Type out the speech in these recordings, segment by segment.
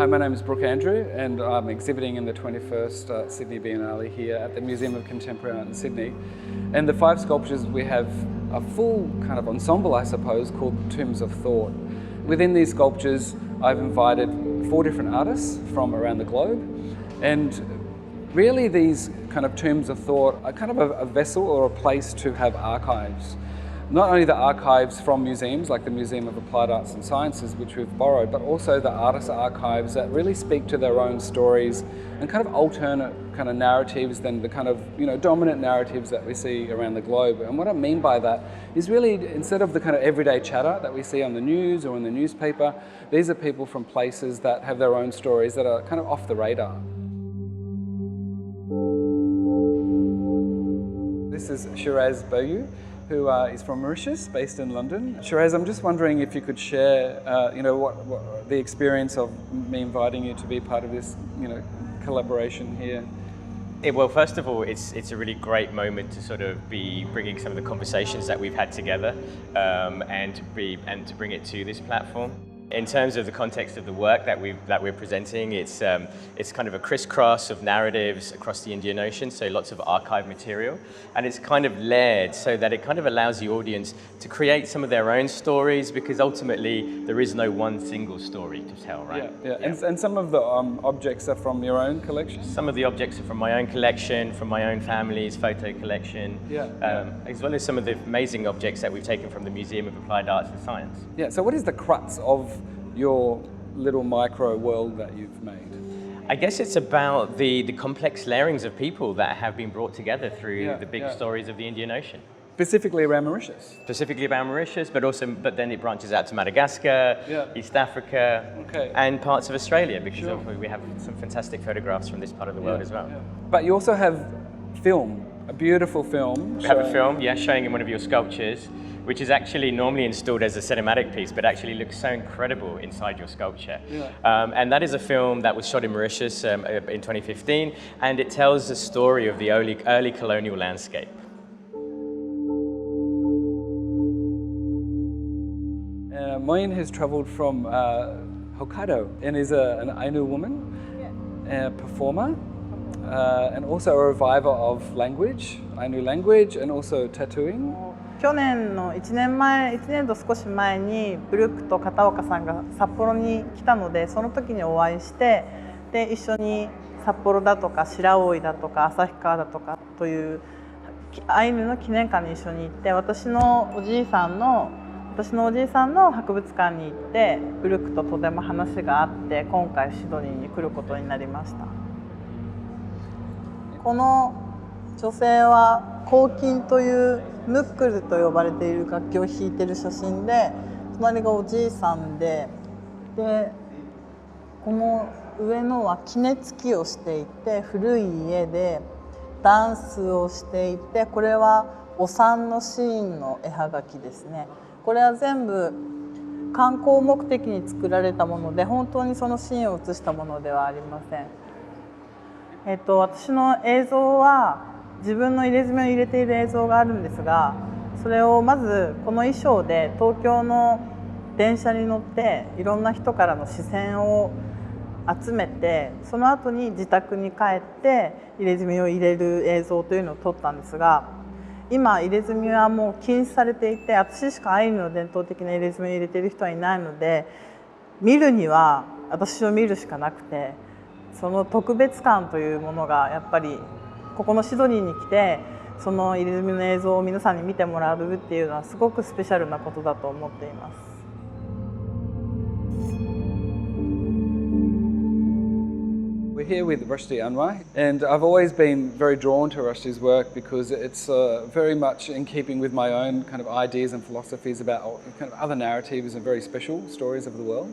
Hi, my name is Brook Andrew and I'm exhibiting in the 21st Sydney Biennale here at the Museum of Contemporary Art in Sydney. And the 5 sculptures, we have a full kind of ensemble, I suppose, called Tombs of Thought. Within these sculptures, I've invited 4 different artists from around the globe. And really these kind of tombs of thought are kind of a vessel or a place to have archives. Not only the archives from museums like the Museum of Applied Arts and Sciences, which we've borrowed, but also the artist archives that really speak to their own stories and kind of alternate kind of narratives than the kind of, dominant narratives that we see around the globe. And what I mean by that is really, instead of the kind of everyday chatter that we see on the news or in the newspaper, these are people from places that have their own stories that are kind of off the radar. This is Shiraz Bayjoo, who is from Mauritius, based in London. Shiraz, I'm just wondering if you could share, what the experience of me inviting you to be part of this, collaboration here. Well, first of all, it's a really great moment to sort of be bringing some of the conversations that we've had together, and to bring it to this platform. In terms of the context of the work that we're presenting, it's kind of a crisscross of narratives across the Indian Ocean, so lots of archive material, and it's kind of layered so that it kind of allows the audience to create some of their own stories, because ultimately there is no one single story to tell, right? Yeah. And some of the objects are from your own collection? Some of the objects are from my own collection, from my own family's photo collection, as well as some of the amazing objects that we've taken from the Museum of Applied Arts and Science. Yeah, so what is the crux of your little micro world that you've made? I guess it's about the complex layerings of people that have been brought together through the big stories of the Indian Ocean. Specifically around Mauritius? Specifically around Mauritius, but then it branches out to Madagascar, East Africa, and parts of Australia, because we have some fantastic photographs from this part of the world as well. Yeah. But you also have film, a beautiful film. We have a film, showing in one of your sculptures, which is actually normally installed as a cinematic piece, but actually looks so incredible inside your sculpture. And that is a film that was shot in Mauritius in 2015, and it tells the story of the early colonial landscape. Moyin has travelled from Hokkaido and is an Ainu woman, a performer, and also a reviver of language, Ainu language, and also tattooing. 去年の1年と少し前にブルックと片岡さんが札幌に来たので、その時にお会いして、で一緒に札幌だとか白老だとか旭川だとかというアイヌの記念館に一緒に行って、私のおじいさんの博物館に行ってブルックととても話があって、今回シドニーに来ることになりました。この女性はコーキンというムックルと呼ばれている楽器を弾いている写真で、隣がおじいさんで、この上のは杵つきをしていて、古い家でダンスをしていて、これはお産のシーンの絵はがきですね。これは全部観光目的に作られたもので、本当にそのシーンを写したものではありません。私の映像は自分の入れ墨を入れている映像があるんですが、それをまずこの衣装で東京の電車に乗っていろんな人からの視線を集めて、その後に自宅に帰って入れ墨を入れる映像というのを撮ったんですが、今入れ墨はもう禁止されていて、私しかアイヌの伝統的な入れ墨を入れている人はいないので、見るには私を見るしかなくて、その特別感というものがやっぱりここのシドニーに来て、その入れ墨の映像を皆さんに見てもらうっていうのはすごくスペシャルなことだと思っています。We're here with Rushdi Anwar, and I've always been very drawn to Rushdi's work because it's very much in keeping with my own kind of ideas and philosophies about kind of other narratives and very special stories of the world.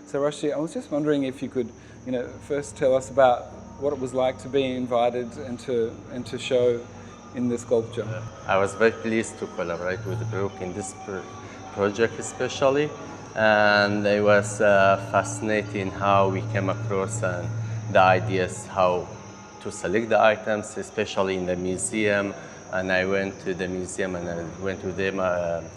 So Rushdi, I was just wondering if you could, first tell us about what it was like to be invited and to show in this sculpture. I was very pleased to collaborate with Brook in this project especially, and it was fascinating how we came across the ideas how to select the items, especially in the museum, And I went to the museum and I went to their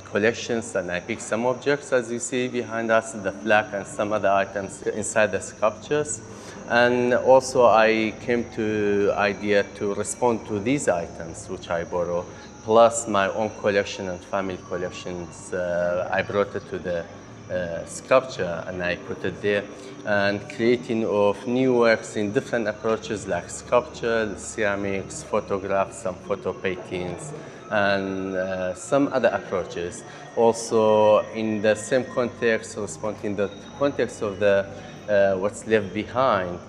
collections and I picked some objects, as you see behind us, the flag and some other items inside the sculptures. And also I came to idea to respond to these items which I borrow, plus my own collection and family collections. I brought it to the sculpture and I put it there, and creating of new works in different approaches like sculpture, ceramics, photographs, some photo paintings, and some other approaches. Also in the same context, responding the context of the what's left behind,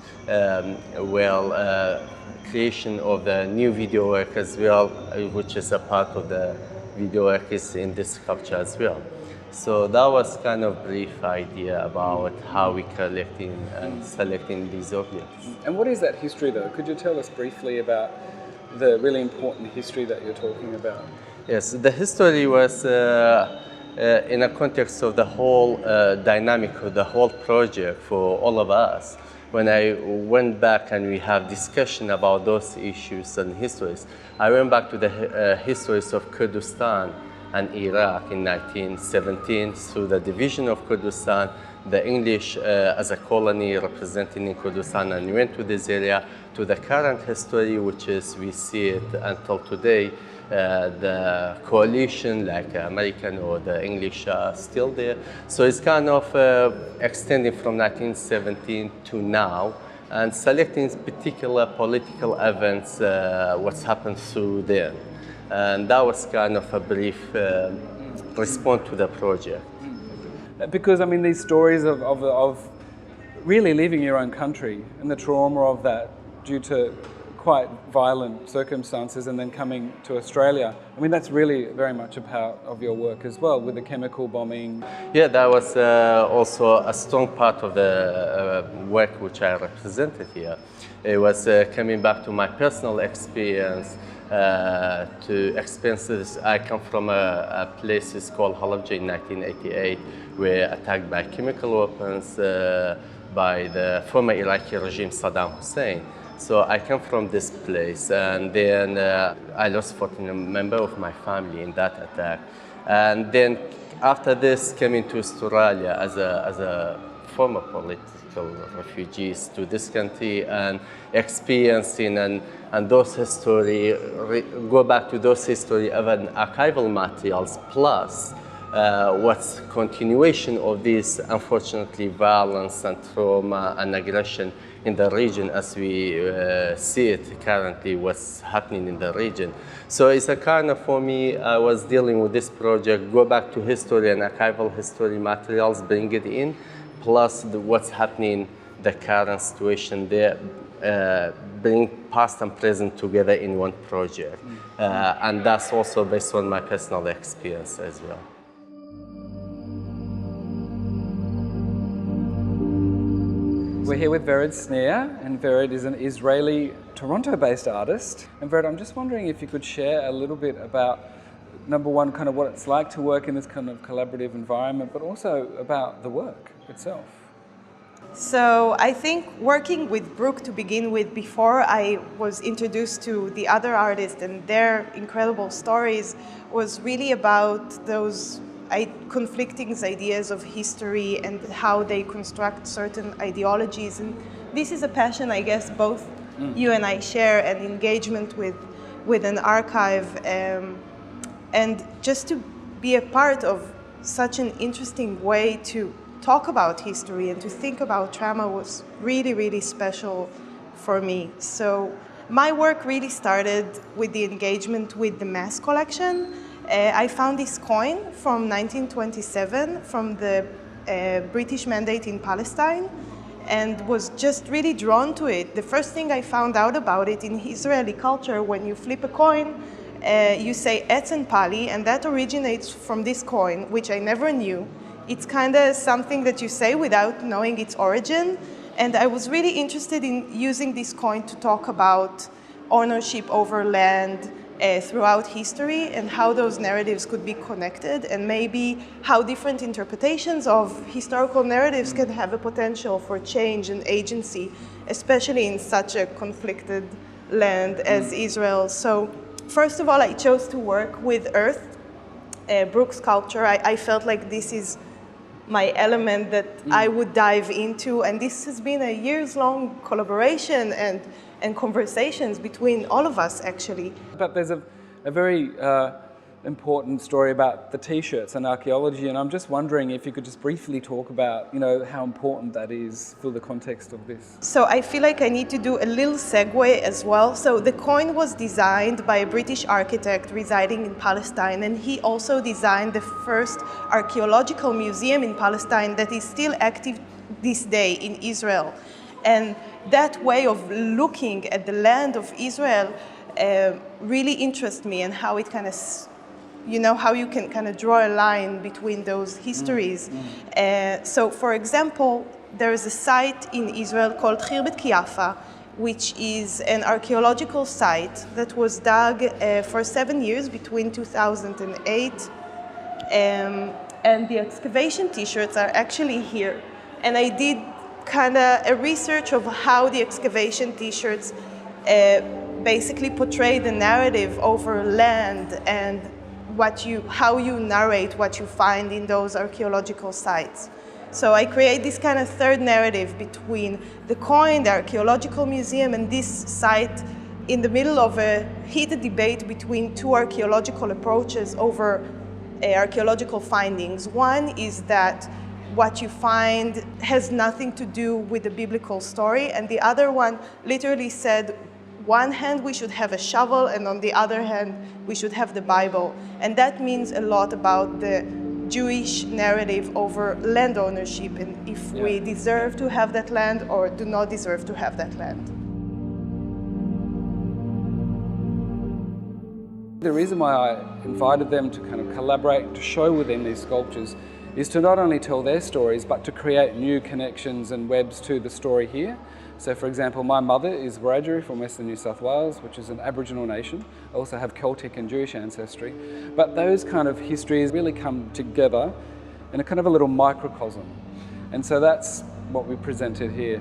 creation of the new video work as well, which is a part of the video work is in this sculpture as well. So that was kind of brief idea about how we collecting and selecting these objects. And what is that history though? Could you tell us briefly about the really important history that you're talking about? Yes, the history was in a context of the whole dynamic of the whole project for all of us. When I went back and we have discussion about those issues and histories, I went back to the histories of Kurdistan and Iraq in 1917 through the division of Kurdistan, the English as a colony representing in Kurdistan, and we went to this area to the current history, which is, we see it until today, the coalition like American or the English are still there. So it's kind of extending from 1917 to now and selecting particular political events, what's happened through there. And that was kind of a brief response to the project. Because I mean, these stories of really leaving your own country and the trauma of that due to quite violent circumstances and then coming to Australia, I mean, that's really very much a part of your work as well, with the chemical bombing. Yeah, that was also a strong part of the work which I represented here. It was coming back to my personal experience, to experiences. I come from a place called Halabja in 1988, where attacked by chemical weapons by the former Iraqi regime Saddam Hussein. So I come from this place, and then I lost 14 members of my family in that attack. And then after this, came to Australia as a former political refugees to this country and experiencing and those history, go back to those history even archival materials, plus what's continuation of this, unfortunately, violence and trauma and aggression in the region as we see it currently, what's happening in the region. So it's a kind of, for me, I was dealing with this project, go back to history and archival history materials, bring it in, plus what's happening, the current situation there, bring past and present together in one project. And that's also based on my personal experience as well. We're here with Vered Snear, and Vered is an Israeli Toronto-based artist. And Vered, I'm just wondering if you could share a little bit about, number one, kind of what it's like to work in this kind of collaborative environment, but also about the work itself. So I think working with Brook to begin with, before I was introduced to the other artists and their incredible stories, was really about those conflicting ideas of history and how they construct certain ideologies. And this is a passion, I guess, both you and I share, an engagement with an archive, and just to be a part of such an interesting way to talk about history and to think about trauma was really, really special for me. So my work really started with the engagement with the mass collection. I found this coin from 1927 from the British Mandate in Palestine and was just really drawn to it. The first thing I found out about it in Israeli culture, when you flip a coin, you say Etz and Pali, and that originates from this coin, which I never knew. It's kind of something that you say without knowing its origin. And I was really interested in using this coin to talk about ownership over land throughout history and how those narratives could be connected, and maybe how different interpretations of historical narratives can have a potential for change and agency, especially in such a conflicted land as Israel. So first of all, I chose to work with earth, Brook sculpture. I felt like this is my element that I would dive into, and this has been a years-long collaboration and conversations between all of us, actually. But there's a very important story about the T-shirts and archaeology, and I'm just wondering if you could just briefly talk about, how important that is for the context of this. So I feel like I need to do a little segue as well. So the coin was designed by a British architect residing in Palestine, and he also designed the first archaeological museum in Palestine that is still active this day in Israel. And that way of looking at the land of Israel really interests me, and how it kind of how you can kind of draw a line between those histories. So, for example, there is a site in Israel called Khirbet Kiafa, which is an archaeological site that was dug for 7 years between 2008. And the excavation T-shirts are actually here. And I did kind of a research of how the excavation T-shirts basically portray the narrative over land, and how you narrate what you find in those archaeological sites. So I create this kind of third narrative between the coin, the archaeological museum, and this site in the middle of a heated debate between two archaeological approaches over archaeological findings. One is that what you find has nothing to do with the biblical story, and the other one literally said, one hand we should have a shovel, and on the other hand we should have the Bible. And that means a lot about the Jewish narrative over land ownership, and if we deserve to have that land or do not deserve to have that land. The reason why I invited them to kind of collaborate, to show within these sculptures, is to not only tell their stories, but to create new connections and webs to the story here. So, for example, my mother is Wiradjuri from Western New South Wales, which is an Aboriginal nation. I also have Celtic and Jewish ancestry. But those kind of histories really come together in a kind of a little microcosm. And so that's what we presented here.